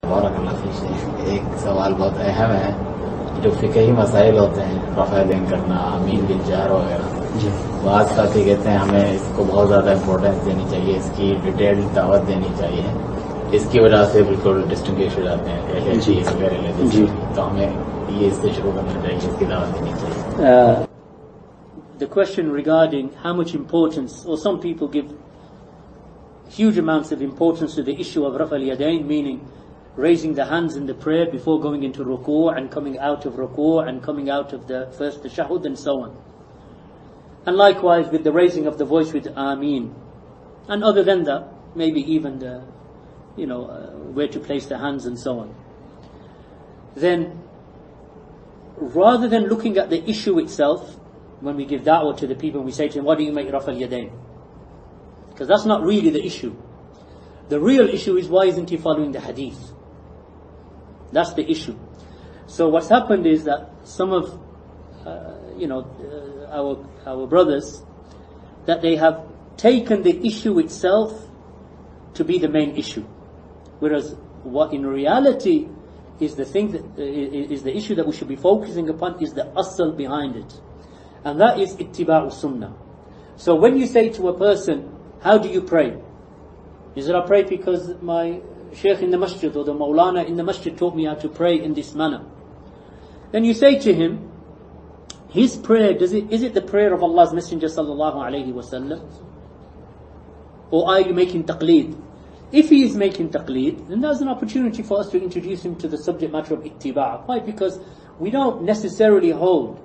بارک اللہ فیک. ایک سوال بہت اہم ہے، جو فقہی مسائل ہوتے ہیں، رفع دین کرنا، آمین بالجہر وغیرہ، بعض ساتھی کہتے ہیں ہمیں اس کو بہت زیادہ امپورٹینس دینی چاہیے، اس کی ڈیٹیل دعوت دینی چاہیے، اس کی وجہ سے بالکل ڈسٹنگوش ہو جاتے ہیں کہ تو ہمیں یہ اس سے شروع کرنا چاہیے، اس کی دعوت دینی چاہیے. The question regarding how much importance, or some people give huge amounts of importance to the issue of Rafa al-Yadayn, meaning raising the hands in the prayer before going into ruku' and coming out of ruku' and coming out of the first tashahhud and so on. And likewise with the raising of the voice with Ameen. And other than that, maybe even the, where to place the hands and so on. Then, rather than looking at the issue itself, when we give da'wah to the people, we say to them, why do you make Rafa al-Yadayn? Because that's not really the issue. The real issue is, why isn't he following the hadith? That's the issue. So what's happened is that some of, our brothers, that they have taken the issue itself to be the main issue, whereas what in reality is the thing that is the issue that we should be focusing upon is the asl behind it, and that is ittiba'u sunnah. So when you say to a person, how do you pray? Is it I pray because my Shaykh in the masjid or the Maulana in the masjid taught me how to pray in this manner? Then you say to him, his prayer, is it the prayer of Allah's Messenger sallallahu alayhi wa sallam? Or are you making taqleed? If he is making taqleed, then there's an opportunity for us to introduce him to the subject matter of ittiba'. Why? Because we don't necessarily hold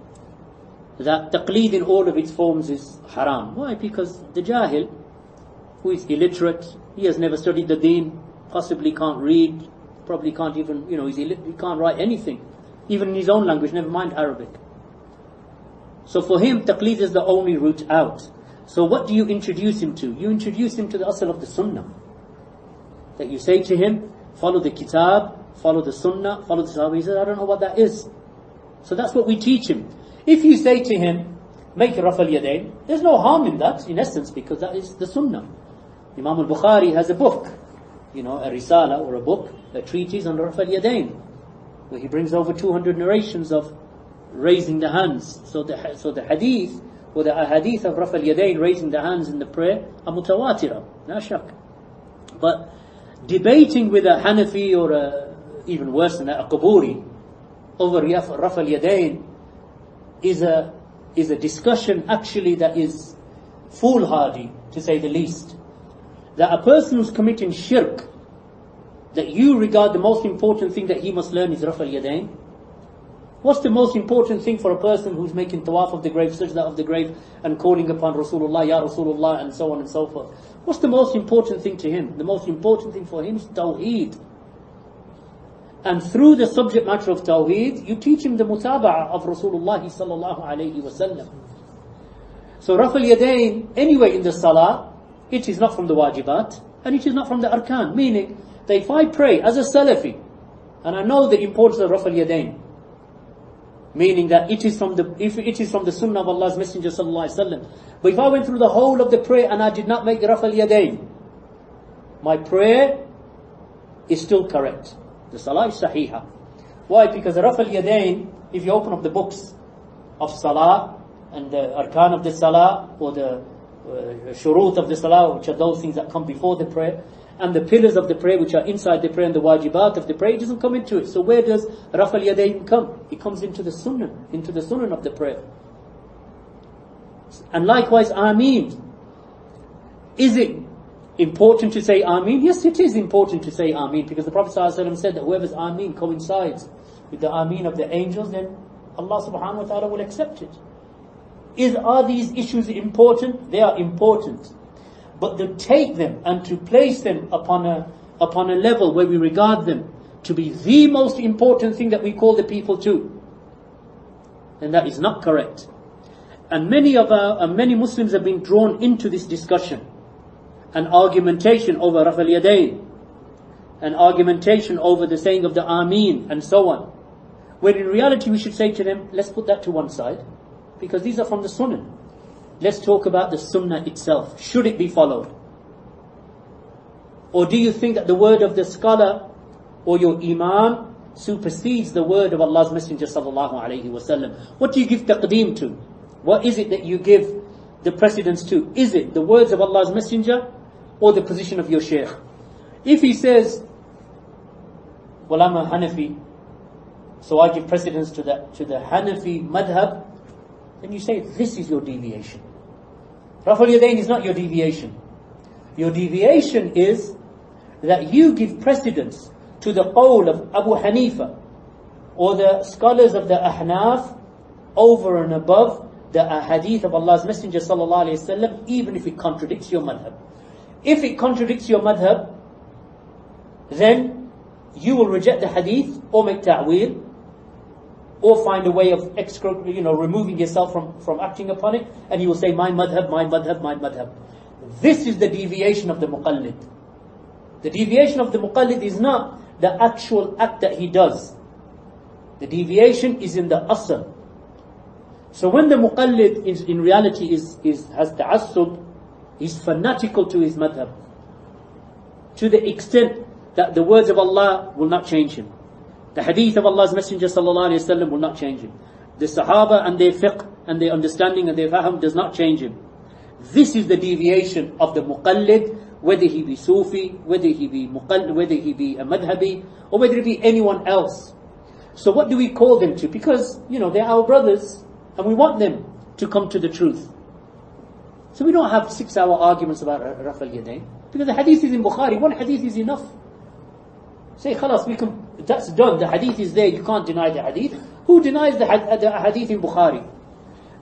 that taqleed in all of its forms is haram. Why? Because the jahil, who is illiterate, he has never studied the deen, possibly can't read, probably can't even, he can't write anything, even in his own language, never mind Arabic. So for him, taqleed is the only route out. So what do you introduce him to? You introduce him to the asl of the sunnah. That you say to him, follow the kitab, follow the sunnah, follow the sahaba. He says, I don't know what that is. So that's what we teach him. If you say to him, make Rafa al-Yadayn, there's no harm in that, in essence, because that is the sunnah. Imam al-Bukhari has a book, a risala or a book, a treatise on Rafa al-Yadayn, where he brings over 200 narrations of raising the hands. So the hadith, or the ahadith of Rafa al-Yadayn, raising the hands in the prayer, are mutawatira, la shak. But debating with a Hanafi or even worse than that, a Quburi, over Rafa al-Yadayn is a discussion actually that is foolhardy, to say the least. That a person who's committing shirk, that you regard the most important thing that he must learn is Rafa al-Yadayn. What's the most important thing for a person who's making tawaf of the grave, sajda of the grave, and calling upon Rasulullah, Ya Rasulullah, and so on and so forth? What's the most important thing to him? The most important thing for him is Tawheed. And through the subject matter of Tawheed, you teach him the mutaba'ah of Rasulullah sallallahu alayhi wa sallam. So Rafa al-Yadayn, anyway in the salah, it is not from the wajibat, and it is not from the arkan. Meaning, that if I pray as a Salafi, and I know the importance of Rafa al-Yadayn, meaning that if it is from the sunnah of Allah's Messenger sallallahu alaihi wasallam, but if I went through the whole of the prayer and I did not make Rafa al-Yadayn, my prayer is still correct. The salah is sahiha. Why? Because the Rafa al-Yadayn, if you open up the books of salah and the arkan of the salah, or the shurut of the salah, which are those things that come before the prayer, and the pillars of the prayer which are inside the prayer, and the wajibat of the prayer, it doesn't come into it. So where does Rafa al-Yadayn come? It comes into the sunnah of the prayer. And likewise, Ameen. Is it important to say Ameen? Yes, it is important to say Ameen, because the Prophet ﷺ said that whoever's Ameen coincides with the Ameen of the angels, then Allah subhanahu wa ta'ala will accept it. Are these issues important? They are important. But to take them and to place them upon a level where we regard them to be the most important thing that we call the people to, then that is not correct. And many Muslims have been drawn into this discussion and argumentation over Rafa al-Yadayn, and argumentation over the saying of the Ameen and so on, where in reality we should say to them, let's put that to one side, because these are from the Sunnah. Let's talk about the Sunnah itself. Should it be followed? Or do you think that the word of the scholar or your iman supersedes the word of Allah's Messenger sallallahu alaihi wasallam. What do you give taqdeem to? What is it that you give the precedence to? Is it the words of Allah's Messenger or the position of your shaykh? If he says, well, I'm a Hanafi, so I give precedence to the Hanafi madhab, then you say this is your deviation. Raf al-Yadayn is not your deviation. Your deviation is that you give precedence to the qawl of Abu Hanifa or the scholars of the Ahnaf over and above the hadith of Allah's Messenger sallallahu alaihi wasallam, even if it contradicts your madhab. If it contradicts your madhab, then you will reject the hadith or make ta'wil or find a way of removing yourself from acting upon it, and you will say my madhab, my madhab, my madhab. This is the deviation of the muqallid. The deviation of the muqallid is not the actual act that he does. The deviation is in the asl. So when the muqallid is in reality has ta'assub, he's fanatical to his madhab, to the extent that the words of Allah will not change him. The hadith of Allah's Messenger sallallahu alaihi wasallam will not change him. The Sahaba and their fiqh and their understanding and their fahm does not change him. This is the deviation of the muqallid, whether he be Sufi, whether he be muqallid, whether he be a madhabi, or whether it be anyone else. So what do we call them to? Because, they're our brothers, and we want them to come to the truth. So we don't have 6-hour arguments about Raf al-Yadayn, because the hadith is in Bukhari. One hadith is enough. Say, khalas, that's done. The hadith is there. You can't deny the hadith. Who denies the hadith in Bukhari?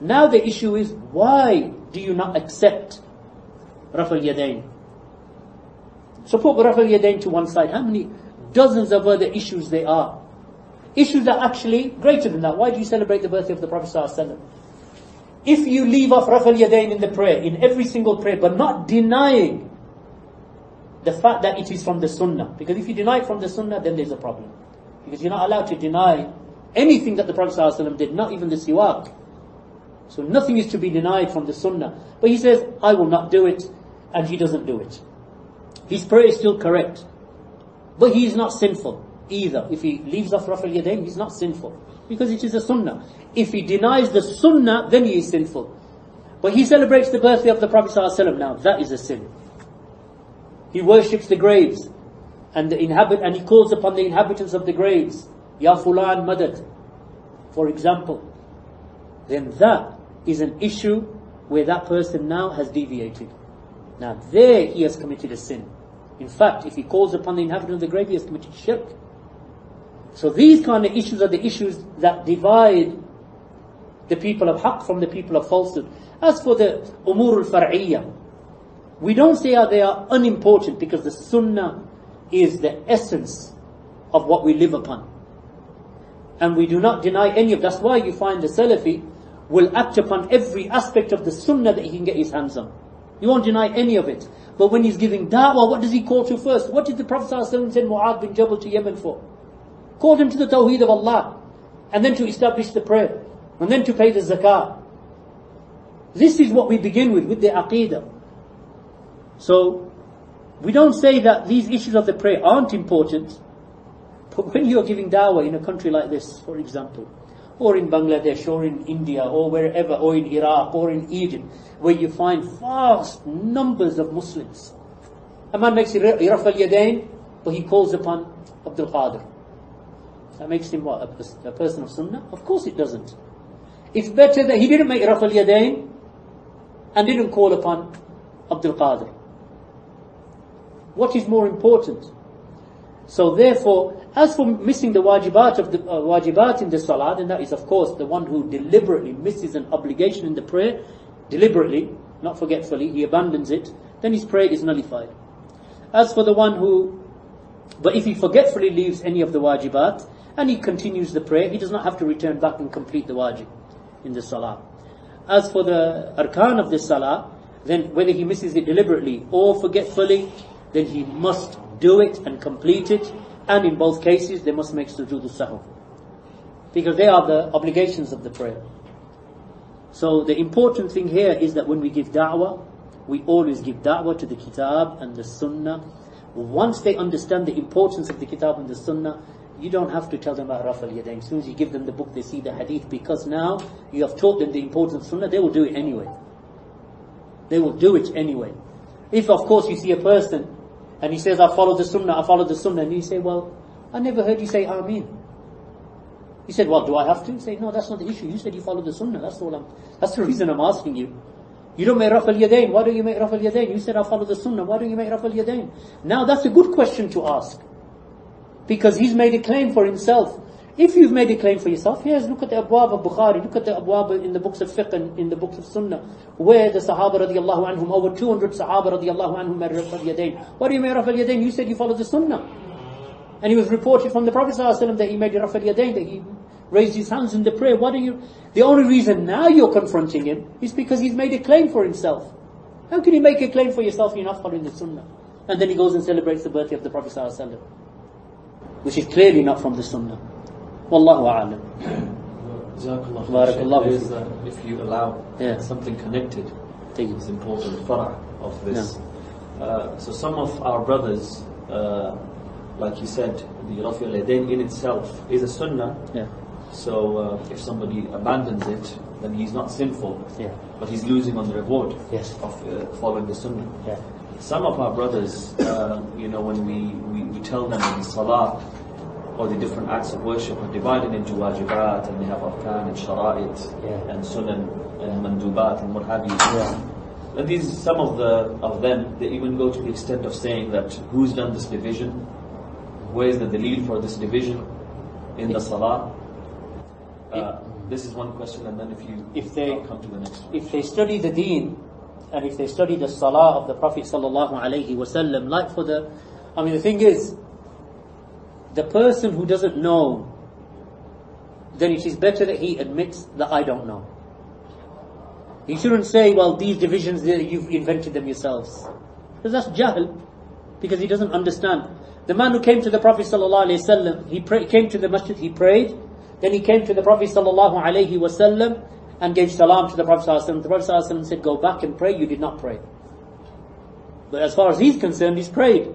Now the issue is, why do you not accept Raf al-Yadayn? So put Raf al-Yadayn to one side. How many dozens of other issues there are? Issues are actually greater than that. Why do you celebrate the birthday of the Prophet ﷺ? If you leave off Raf al-Yadayn in the prayer, in every single prayer, but not denying the fact that it is from the Sunnah. Because if you deny it from the Sunnah, then there's a problem. Because you're not allowed to deny anything that the Prophet ﷺ did, not even the siwak. So nothing is to be denied from the Sunnah. But he says, I will not do it, and he doesn't do it. His prayer is still correct. But he is not sinful either. If he leaves off Raf al-Yadayn, he's not sinful. Because it is a Sunnah. If he denies the Sunnah, then he is sinful. But he celebrates the birthday of the Prophet ﷺ now. That is a sin. He worships the graves and he calls upon the inhabitants of the graves, Ya Fulan Madad, for example. Then that is an issue where that person now has deviated. Now there he has committed a sin. In fact, if he calls upon the inhabitants of the grave, he has committed shirk. So these kind of issues are the issues that divide the people of haqq from the people of falsehood. As for the umur al-far'iyyah, we don't say they are unimportant, because the Sunnah is the essence of what we live upon. And we do not deny any of. That's why you find the Salafi will act upon every aspect of the Sunnah that he can get his hands on. He won't deny any of it. But when he's giving da'wah, what does he call to first? What did the Prophet ﷺ send Mu'adh bin Jabal to Yemen for? Called him to the Tawheed of Allah, and then to establish the prayer, and then to pay the zakah. This is what we begin with the aqeedah. So, we don't say that these issues of the prayer aren't important, but when you're giving da'wah in a country like this, for example, or in Bangladesh, or in India, or wherever, or in Iraq, or in Egypt, where you find vast numbers of Muslims. A man makes Raf al-Yadayn, but he calls upon Abdul Qadir. That makes him what? A person of Sunnah? Of course it doesn't. It's better that he didn't make Raf al-Yadayn and didn't call upon Abdul Qadir. What is more important? So therefore, as for missing the wajibat in the salah, then that is of course the one who deliberately misses an obligation in the prayer, deliberately, not forgetfully, he abandons it, then his prayer is nullified. As for the one but if he forgetfully leaves any of the wajibat, and he continues the prayer, he does not have to return back and complete the wajib in the salah. As for the arkan of the salah, then whether he misses it deliberately or forgetfully, then he must do it and complete it, and in both cases they must make sujood al-sahw, because they are the obligations of the prayer. So the important thing here is that when we give da'wah, we always give da'wah to the kitab and the sunnah, once they understand the importance of the Kitab and the Sunnah, you don't have to tell them about Raf al-Yadayn. As soon as you give them the book, they see the hadith, because now you have taught them the importance of Sunnah, they will do it anyway. They will do it anyway. If, of course, you see a person and he says, I follow the Sunnah, and you say, well, I never heard you say Ameen. He said, well, do I have to? You say, no, that's not the issue. You said you follow the Sunnah. That's the reason I'm asking you. You don't make Raf al-Yadayn. Why don't you make Raf al-Yadayn? You said I follow the Sunnah. Why don't you make Raf al-Yadayn? Now that's a good question to ask, because he's made a claim for himself. If you've made a claim for yourself, look at the Abwab of Bukhari, look at the Abwab in the books of Fiqh and in the books of Sunnah, where the Sahaba radiallahu anhum, over 200 Sahaba radiallahu anhum made Raf al-Yadayn. Why do you make Raf al-Yadayn? You said you follow the Sunnah. And he was reported from the Prophet ﷺ that he made Raf al-Yadayn, that he raised his hands in the prayer. Why do you? The only reason now you're confronting him is because he's made a claim for himself. How can you make a claim for yourself if you're not following the Sunnah? And then he goes and celebrates the birthday of the Prophet ﷺ, which is clearly not from the Sunnah. Wallahu a'lam. Barakallah. If you allow something connected, it's important farah of this. So some of our brothers, like you said, the Rafi al-Yadayn in itself is a Sunnah. So if somebody abandons it, then he's not sinful, but he's losing on the reward of following the Sunnah. Some of our brothers, when we tell them the Salah or the different acts of worship are divided into wajibat, and they have arkan and shara'it and sunan and mandubat and what have you. And these, some of them, they even go to the extent of saying that who's done this division? Where is the dalil for this division in the Salah? This is one question, and then if they come to the next one. If they study the deen, and if they study the Salah of the Prophet sallallahu alaihi wasallam, the thing is, the person who doesn't know, then it is better that he admits that I don't know. He shouldn't say, well, these divisions, you've invented them yourselves. Because that's jahl, because he doesn't understand. The man who came to the Prophet sallallahu alaihi wasallam, he came to the masjid, he prayed, then he came to the Prophet sallallahu alaihi wasallam and gave salam to the Prophet sallallahu alaihi wasallam. The Prophet sallallahu alaihi wasallam said, go back and pray. You did not pray. But as far as he's concerned, he's prayed.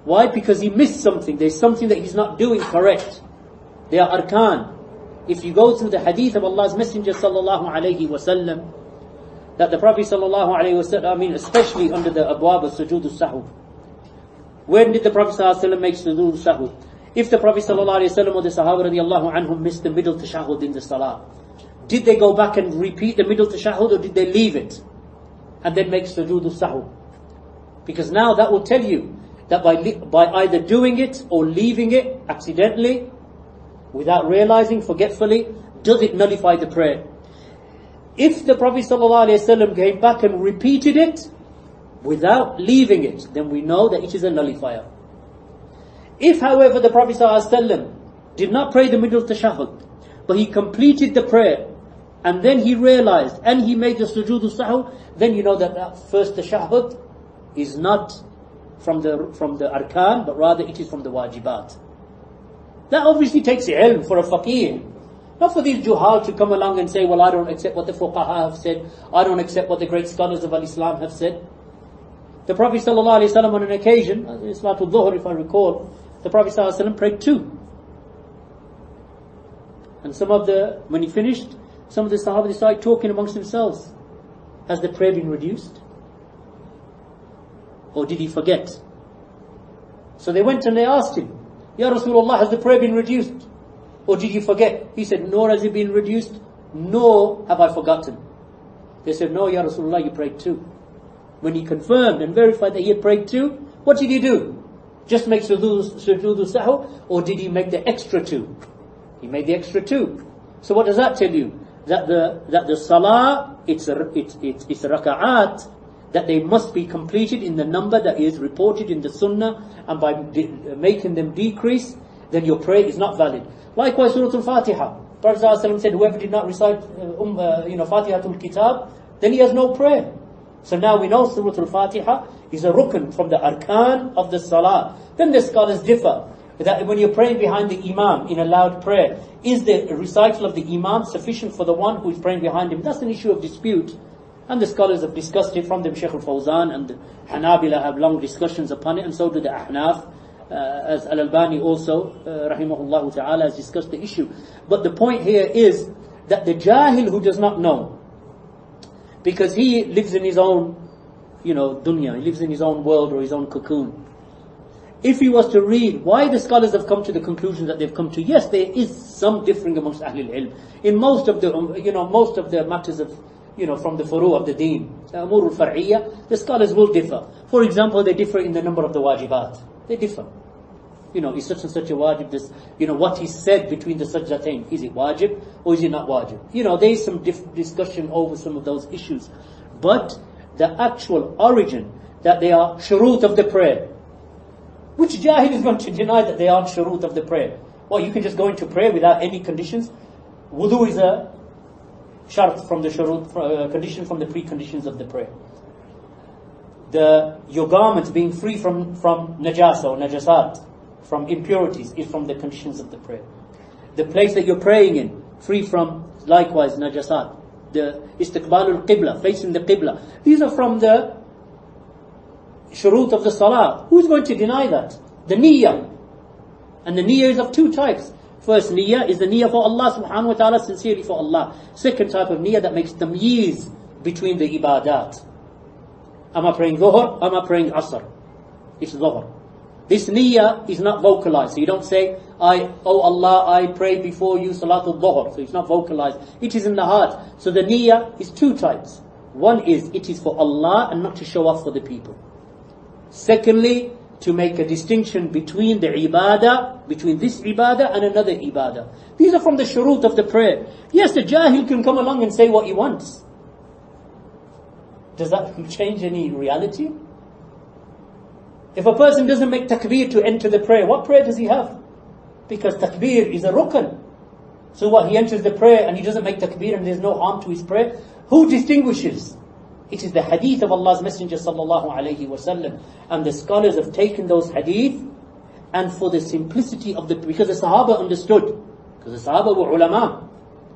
Why? Because he missed something. There's something that he's not doing correct. They are arkan. If you go through the hadith of Allah's Messenger sallallahu alaihi wasallam, that the Prophet sallallahu alaihi wasallam, especially under the abwab of sujood al-sahw, when did the Prophet sallallahu alaihi wasallam make sujood al-sahw? If the Prophet sallallahu alaihi wasallam or the Sahaba radiallahu anhum missed the middle tashahhud in the salah, did they go back and repeat the middle tashahhud, or did they leave it and then make sujood al-sahw? Because now that will tell you that by either doing it or leaving it accidentally, without realizing, forgetfully, does it nullify the prayer? If the Prophet ﷺ came back and repeated it without leaving it, then we know that it is a nullifier. If, however, the Prophet ﷺ did not pray the middle tashahhud, but he completed the prayer, and then he realized, and he made the sujood al-sahw, then you know that first tashahhud is not from the arkan, but rather it is from the wajibat. That obviously takes ilm for a faqih. Not for these juhal to come along and say, well, I don't accept what the fuqaha have said, I don't accept what the great scholars of al-Islam have said. The Prophet ﷺ on an occasion, Salatul Dhuhr if I recall, the Prophet ﷺ prayed 2. And when he finished, some of the Sahaba started talking amongst themselves. Has the prayer been reduced? Or did he forget? So they went and they asked him, Ya Rasulullah, has the prayer been reduced? Or did you forget? He said, nor has it been reduced, nor have I forgotten. They said, no, Ya Rasulullah, you prayed 2. When he confirmed and verified that he had prayed 2, what did he do? Just make sujood al-sahw, or did he make the extra 2? He made the extra 2. So what does that tell you? That the salah, it's raka'at, that they must be completed in the number that is reported in the sunnah, and by making them decrease, then your prayer is not valid. Likewise, Surah Al-Fatiha. Prophet ﷺ said, whoever did not recite Fatihatul Kitab, then he has no prayer. So now we know Surah Al-Fatiha is a rukn from the arkan of the salah. Then the scholars differ that when you're praying behind the imam in a loud prayer, is the recital of the imam sufficient for the one who is praying behind him? That's an issue of dispute. And the scholars have discussed it, from them Shaykh al-Fawzan, and the Hanabila have long discussions upon it, and so do the Ahnaf, as Al-Albani also, rahimahullah ta'ala, has discussed the issue. But the point here is that the Jahil who does not know, because he lives in his own, dunya, he lives in his own world or his own cocoon. If he was to read why the scholars have come to the conclusion that they've come to, yes, there is some differing amongst Ahlul Ilm. In most of the matters of, from the furu of the deen, Amur al-Far'iyya, the scholars will differ. For example, they differ in the number of the wajibat. They differ. Is such and such a wajib, this, what is said between the sajdatain, is it wajib or is it not wajib? There is some discussion over some of those issues. But the actual origin, that they are shurut of the prayer, which Jahil is going to deny that they aren't shurut of the prayer? Well, you can just go into prayer without any conditions. Wudu is a shart from the shurut, condition from the preconditions of the prayer. Your garments being free from najasa or najasat, from impurities, is from the conditions of the prayer. The place that you're praying in, free from, likewise, najasat. The istiqbalul qibla, facing the qibla. These are from the shurut of the salah. Who's going to deny that? The niyyah. And the niyyah is of two types. First niyyah is the niyyah for Allah subhanahu wa ta'ala, sincerely for Allah. Second type of niyyah that makes tamyiz between the ibadat. Am I praying dhuhr? Am I praying asr? It's dhuhr. This niyyah is not vocalized. So you don't say, oh Allah, I pray before you salatul dhuhr. So it's not vocalized. It is in the heart. So the niyyah is two types. One is, it is for Allah and not to show off for the people. Secondly, to make a distinction between the ibadah, between this ibadah and another ibadah. These are from the shurut of the prayer. Yes, the jahil can come along and say what he wants. Does that change any reality? If a person doesn't make takbir to enter the prayer, what prayer does he have? Because takbir is a rukn. So what, he enters the prayer and he doesn't make takbir and there's no harm to his prayer? Who distinguishes? It is the hadith of Allah's Messenger sallallahu alayhi wasallam. And the scholars have taken those hadith, and for the simplicity of because the Sahaba understood, because the Sahaba were ulama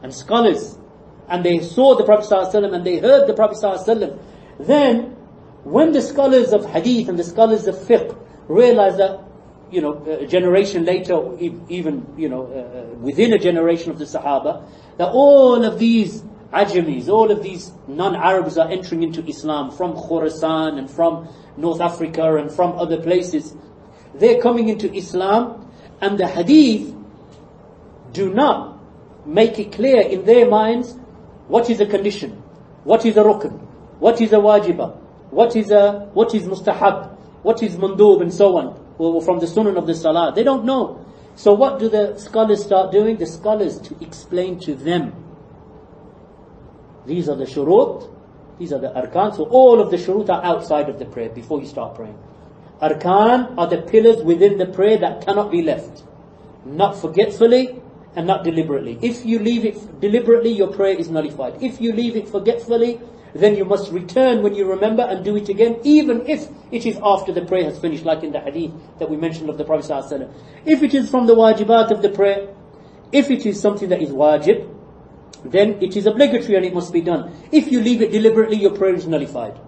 and scholars, and they saw the Prophet sallallahu alayhi wasallam and they heard the Prophet sallallahu alayhi wasallam. Then, when the scholars of hadith and the scholars of fiqh realized that, a generation later, even, within a generation of the Sahaba, that all of these Ajamis, all of these non-Arabs are entering into Islam from Khorasan and from North Africa and from other places. They're coming into Islam, and the hadith do not make it clear in their minds what is a condition, what is a rukn, what is a wajibah, what is mustahab, what is mandub, and so on, or from the sunan of the salah. They don't know. So what do the scholars start doing? The scholars to explain to them, these are the shurut, these are the arkan. So all of the shurut are outside of the prayer before you start praying. Arkan are the pillars within the prayer that cannot be left. Not forgetfully and not deliberately. If you leave it deliberately, your prayer is nullified. If you leave it forgetfully, then you must return when you remember and do it again, even if it is after the prayer has finished, like in the hadith that we mentioned of the Prophet ﷺ. If it is from the wajibat of the prayer, if it is something that is wajib, then it is obligatory and it must be done. If you leave it deliberately, your prayer is nullified.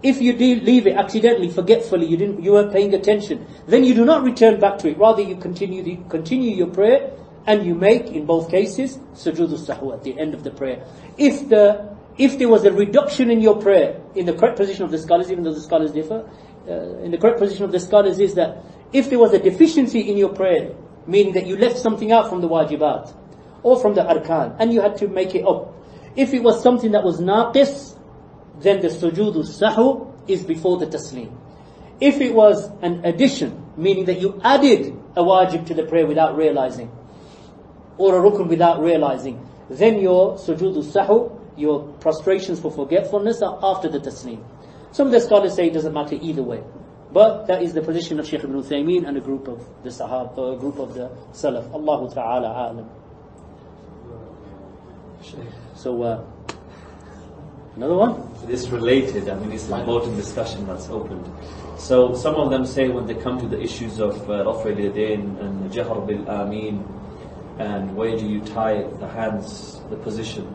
If you leave it accidentally, forgetfully, you weren't paying attention, then you do not return back to it. Rather, you continue your prayer, and you make, in both cases, sujood al-sahwa at the end of the prayer. If there was a reduction in your prayer, in the correct position of the scholars, even though the scholars differ, in the correct position of the scholars is that if there was a deficiency in your prayer, meaning that you left something out from the wajibat, or from the arkan, and you had to make it up. If it was something that was naqis, then the sujood al-sahw is before the taslim. If it was an addition, meaning that you added a wajib to the prayer without realizing, or a rukn without realizing, then your sujood al-sahw, your prostrations for forgetfulness, are after the taslim. Some of the scholars say it doesn't matter either way. But that is the position of Shaykh ibn Uthaymeen and a group of the Sahaba, a group of the Salaf. Allahu Ta'ala A'lam. So, another one? This related, it's an important discussion that's opened. So, some of them say when they come to the issues of Raf' al-Yadayn and Jahr bil-Ameen, and where do you tie the hands, the position,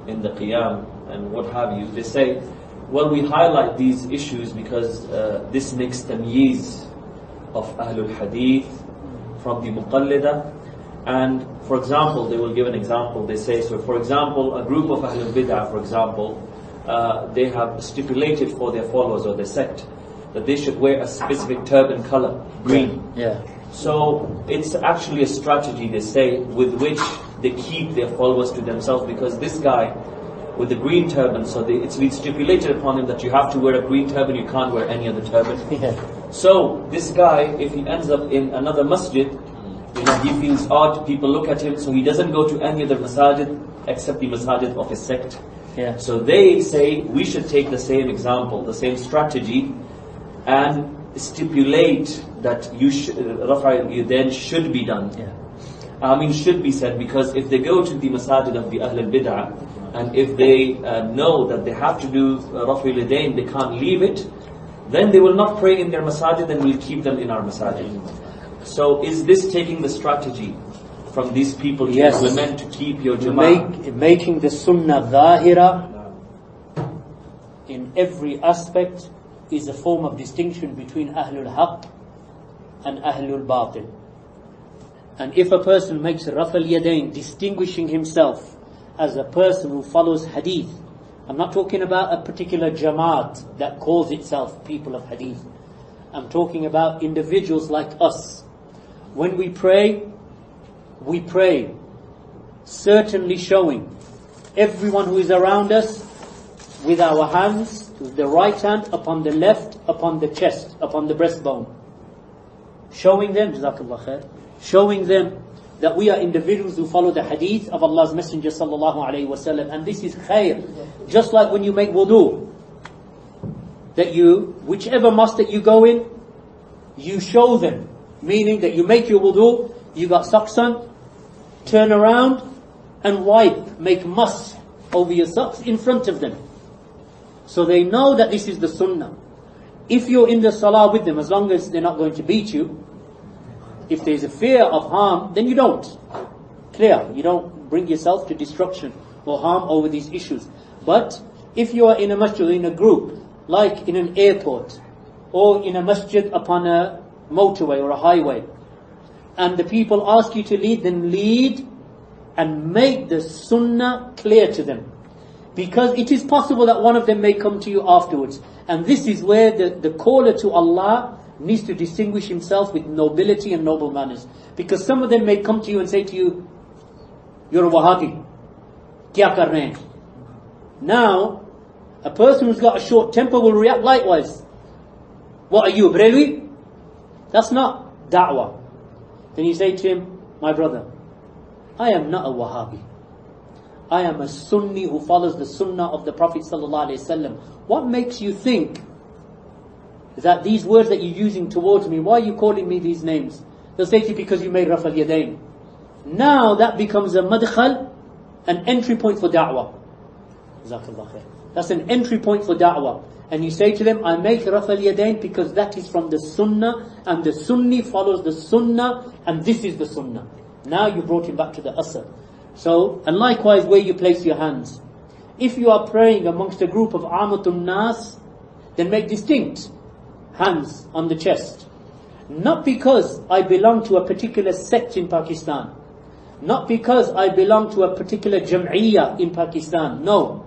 in the Qiyam and what have you, they say, well, we highlight these issues because this makes tamyiz of Ahlul Hadith from the Muqallida. And for example, they will give an example. They say, so for example, a group of Ahlul Bid'ah, for example, they have stipulated for their followers or their sect that they should wear a specific turban color, green. Yeah. So it's actually a strategy, they say, with which they keep their followers to themselves, because this guy with the green turban, so it's been stipulated upon him that you have to wear a green turban, you can't wear any other turban. Yeah. So this guy, if he ends up in another masjid, he feels odd, people look at him, so he doesn't go to any other masajid except the masajid of his sect. Yeah. So they say we should take the same example, the same strategy, and stipulate that Rafa al-Yadayn should be done. Yeah. Should be said, because if they go to the masajid of the Ahl al-Bid'ah, and if they know that they have to do Rafa al-Yadayn, they can't leave it, then they will not pray in their masajid, and we'll keep them in our masajid. So is this taking the strategy from these people to implement to keep your jama'ah? Making the sunnah dhahira in every aspect is a form of distinction between Ahlul Haqq and Ahlul Batil. And if a person makes Rafa al-Yadayn, distinguishing himself as a person who follows hadith, I'm not talking about a particular jamaat that calls itself people of hadith. I'm talking about individuals like us. When we pray certainly showing everyone who is around us with our hands, with the right hand upon the left, upon the chest, upon the breastbone. Showing them, Jazakallah khair, showing them that we are individuals who follow the hadith of Allah's Messenger sallallahu alayhi wa sallam. And this is khair. Just like when you make wudu, that whichever mosque that you go in, you show them. Meaning that you make your wudu, you got socks on, turn around and wipe, make muss over your socks in front of them. So they know that this is the sunnah. If you're in the salah with them, as long as they're not going to beat you, if there's a fear of harm, then you don't. Clear, you don't bring yourself to destruction or harm over these issues. But if you are in a masjid, in a group, like in an airport, or in a masjid upon a motorway or a highway, and the people ask you to lead, then lead and make the sunnah clear to them. Because it is possible that one of them may come to you afterwards. And this is where the caller to Allah needs to distinguish himself with nobility and noble manners. Because some of them may come to you and say to you, you're a Wahhabi. Kya kar rahe hain? Now, a person who's got a short temper will react likewise. What are you, a Brelwi? That's not da'wah. Then you say to him, my brother, I am not a Wahhabi. I am a Sunni who follows the Sunnah of the Prophet ﷺ. What makes you think that these words that you're using towards me, why are you calling me these names? They'll say to you, because you made Rafa al-Yadayn. Now that becomes a madkhal, an entry point for da'wah. That's an entry point for da'wah. And you say to them, I make Rafa al-Yadayn because that is from the Sunnah, and the Sunni follows the Sunnah, and this is the Sunnah. Now you brought him back to the Asr. So, and likewise where you place your hands. If you are praying amongst a group of Amatun Nas, then make distinct hands on the chest. Not because I belong to a particular sect in Pakistan. Not because I belong to a particular Jam'iyyah in Pakistan. No.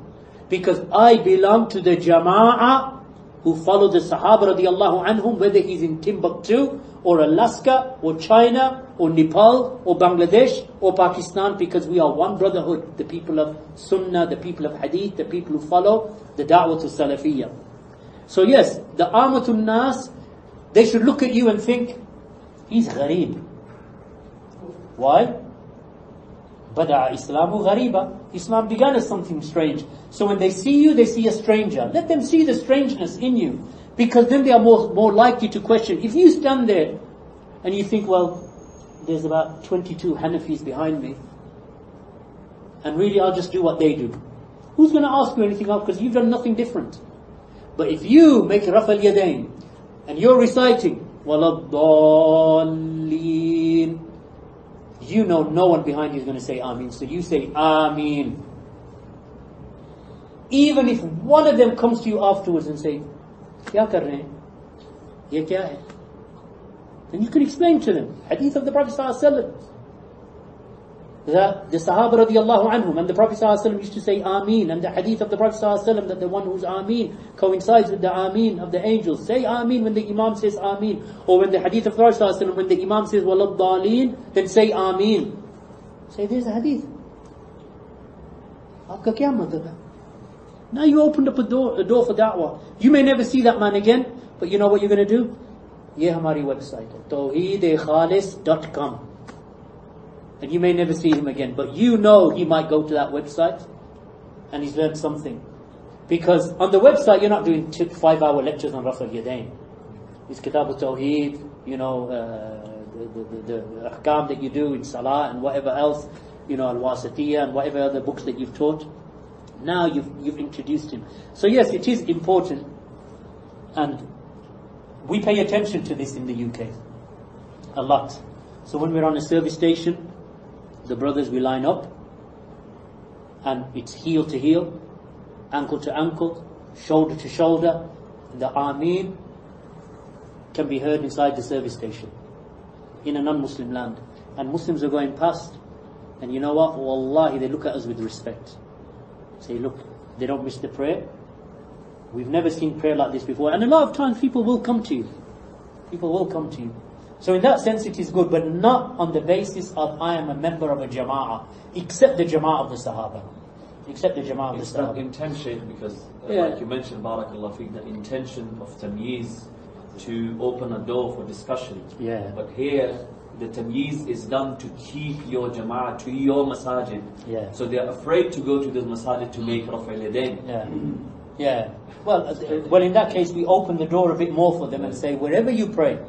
Because I belong to the Jama'ah who follow the Sahaba radiallahu anhum, whether he's in Timbuktu, or Alaska, or China, or Nepal, or Bangladesh, or Pakistan, because we are one brotherhood, the people of Sunnah, the people of Hadith, the people who follow the Da'wah to Salafiyah. So yes, the Amatun Nas, they should look at you and think, he's ghareeb. Why? Bada'a Islamu ghariba. Islam began as something strange. So when they see you, they see a stranger. Let them see the strangeness in you. Because then they are more likely to question. If you stand there and you think, well, there's about 22 Hanafis behind me, and really I'll just do what they do. Who's going to ask you anything else? Because you've done nothing different. But if you make Rafa al-Yadayn and you're reciting وَلَضَّالِّينَ, you know no one behind you is going to say Ameen. So you say Ameen. Even if one of them comes to you afterwards and say, kya kar rahe hain? Ye kya hai? Then you can explain to them. Hadith of the Prophet ﷺ. That the Sahaba radiallahu anhum and the Prophet ﷺ used to say Ameen, and the hadith of the Prophet ﷺ that the one who's Ameen coincides with the Ameen of the angels. Say Ameen when the Imam says Ameen. Or when the hadith of the Prophet ﷺ, when the Imam says Waladdaleen, then say Ameen. Say there's a hadith. Aapka kya matlab hai? Now you opened up a door for da'wah. You may never see that man again, but you know what you're going to do? Ye hamari website hai, tawheedkhalis.com. And you may never see him again, but you know he might go to that website and he's learned something. Because on the website you're not doing 5-hour lectures on Raf al-Yadayn. It's Kitab al-Tawheed, you know, the ahkam that you do in Salah and whatever else, you know, al-Wasatiyah and whatever other books that you've taught. Now you've introduced him. So yes, it is important, and we pay attention to this in the UK a lot. So when we're on a service station, the brothers will line up, and it's heel to heel, ankle to ankle, shoulder to shoulder. The Ameen can be heard inside the service station in a non-Muslim land, and Muslims are going past, and you know what? Wallahi, they look at us with respect. Say, look, they don't miss the prayer. We've never seen prayer like this before. And a lot of times people will come to you. People will come to you. So in that sense it is good, but not on the basis of I am a member of a jama'ah, except the jama'ah of the Sahaba. Except the jama'ah of the Sahaba. It's intention, because like you mentioned, Barakallah Feek, the intention of tamyiz to open a door for discussion. Yeah. But here, the tamyiz is done to keep your jama'ah to your masajid. Yeah. So they are afraid to go to this masajid to make Rafa al-Yadayn. Yeah. Yeah. Well, in that case, we open the door a bit more for them and say, wherever you pray,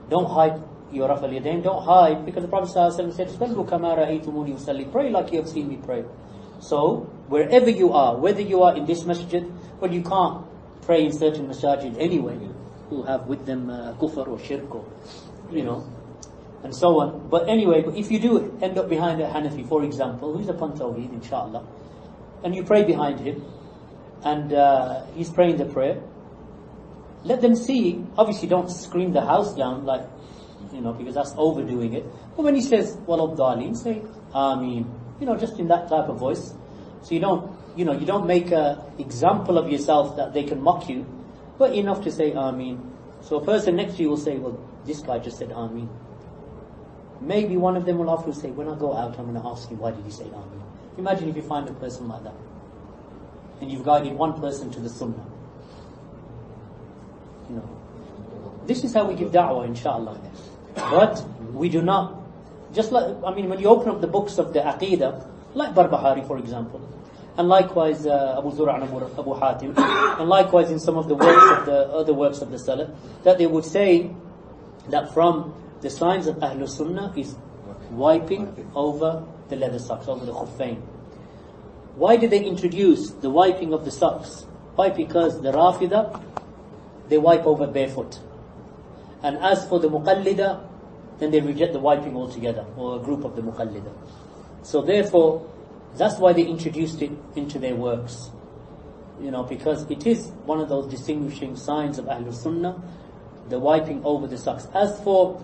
don't hide your Rafa al-Yadayn, don't hide, because the Prophet ﷺ said, "Sallu kama ra'aytumuni usalli," pray like you have seen me pray. So, wherever you are, whether you are in this masjid, well, you can't pray in certain masajid anyway, who have with them kufr or shirk or, you know, and so on. But anyway, if you do end up behind a Hanafi, for example, who's upon Tawheed, inshallah, and you pray behind him, and he's praying the prayer, let them see. Obviously don't scream the house down, like, you know, because that's overdoing it. But when he says Waladdaleen, say Ameen, you know, just in that type of voice. So you don't make an example of yourself that they can mock you, but enough to say Ameen. So a person next to you will say, well, this guy just said Ameen. Maybe one of them will afterwards say, when I go out, I'm going to ask you, why did he say Ameen? Imagine if you find a person like that, and you've guided one person to the Sunnah. You know, this is how we give da'wah, inshallah. But we do not, just like, I mean, when you open up the books of the Aqidah, like Barbahari, for example, and likewise Abu Zur'a and Abu Hatim, and likewise in some of the works of the other works of the Salaf, that they would say that from the signs of Ahlul Sunnah is wiping over the leather socks, over the khuffain. Why did they introduce the wiping of the socks? Why? Because the Rafidah, they wipe over barefoot. And as for the Muqallida, then they reject the wiping altogether, or a group of the Muqallida. So therefore, that's why they introduced it into their works. You know, because it is one of those distinguishing signs of Ahlul Sunnah, the wiping over the socks. As for,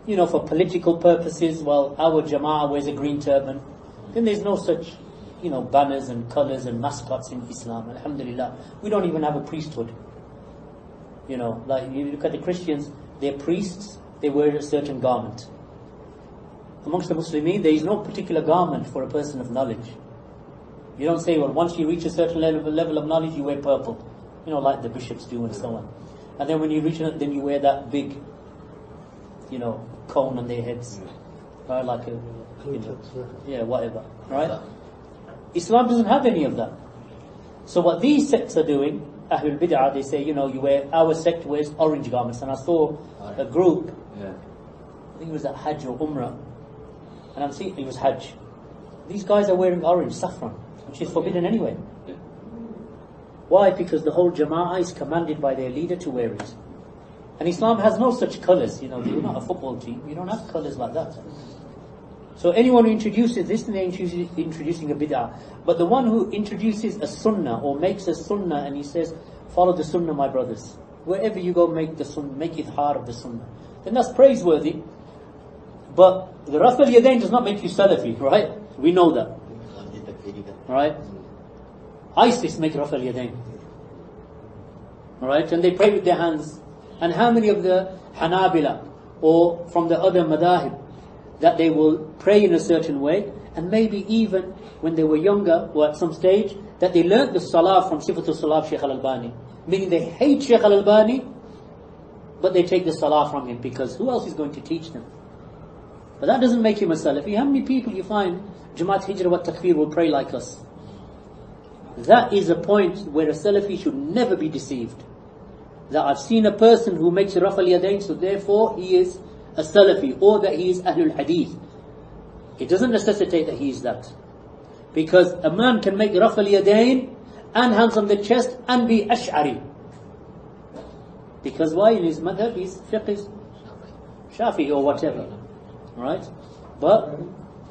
you know, for political purposes, well, our Jama'ah wears a green turban, then there's no such, you know, banners and colours and mascots in Islam. Alhamdulillah. We don't even have a priesthood. You know, like you look at the Christians, they're priests, they wear a certain garment. Amongst the Muslimin, there is no particular garment for a person of knowledge. You don't say, well, once you reach a certain level of knowledge, you wear purple. You know, like the bishops do and so on. And then when you reach it, then you wear that big, you know, cone on their heads. Right, like a, you know, yeah, whatever. Right? Islam doesn't have any of that. So what these sects are doing, Ahlul Bid'ah, they say, you know, our sect wears orange garments. And I saw a group, I think it was at Hajj or Umrah, and I'm seeing it was Hajj. These guys are wearing orange, saffron, which is forbidden anyway. Why? Because the whole Jama'ah is commanded by their leader to wear it. And Islam has no such colours, you know, you're not a football team, you don't have colours like that. So anyone who introduces this, then they're introducing a bid'ah. But the one who introduces a sunnah or makes a sunnah and he says, follow the sunnah, my brothers. Wherever you go, make the sunnah, make idhar of the sunnah. Then that's praiseworthy. But the Raf al-Yadayn does not make you Salafi, right? We know that. Right? ISIS make Raf al-Yadayn. Right? And they pray with their hands. And how many of the Hanabila or from the other madahib that they will pray in a certain way, and maybe even when they were younger or at some stage, that they learnt the salah from Sifatul Salah of Shaykh al-Albani. Meaning they hate Shaykh al-Albani, but they take the salah from him, because who else is going to teach them? But that doesn't make him a Salafi. How many people you find Jamaat Hijrah wa Takfir will pray like us? That is a point where a Salafi should never be deceived. That I've seen a person who makes Raf al-Yadayn, so therefore he is a Salafi, or that he is Ahlul Hadith. It doesn't necessitate that he is that. Because a man can make Raf al-Yadayn and hands on the chest and be Ash'ari. Because why? In his madhab, his fiqh is Shafi'i or whatever. Right? But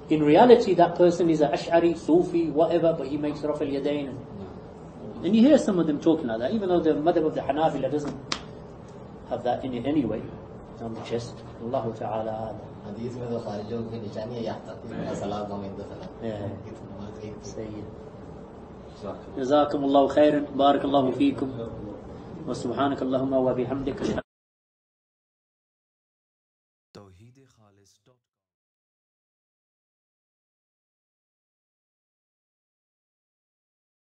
in reality, that person is a Ash'ari, Sufi, whatever, but he makes Raf al-Yadayn. And you hear some of them talking like that, even though the madhab of the Hanabila doesn't have that in it anyway, on the chest. Allahu Ta'ala. حدیث میں تو خارجوں کی نشانی ہے یہاں تک سلام ہوں عند سلام. سید جزاكم الله خيرا بارك الله فيكم وسبحانك اللهم وبحمدك.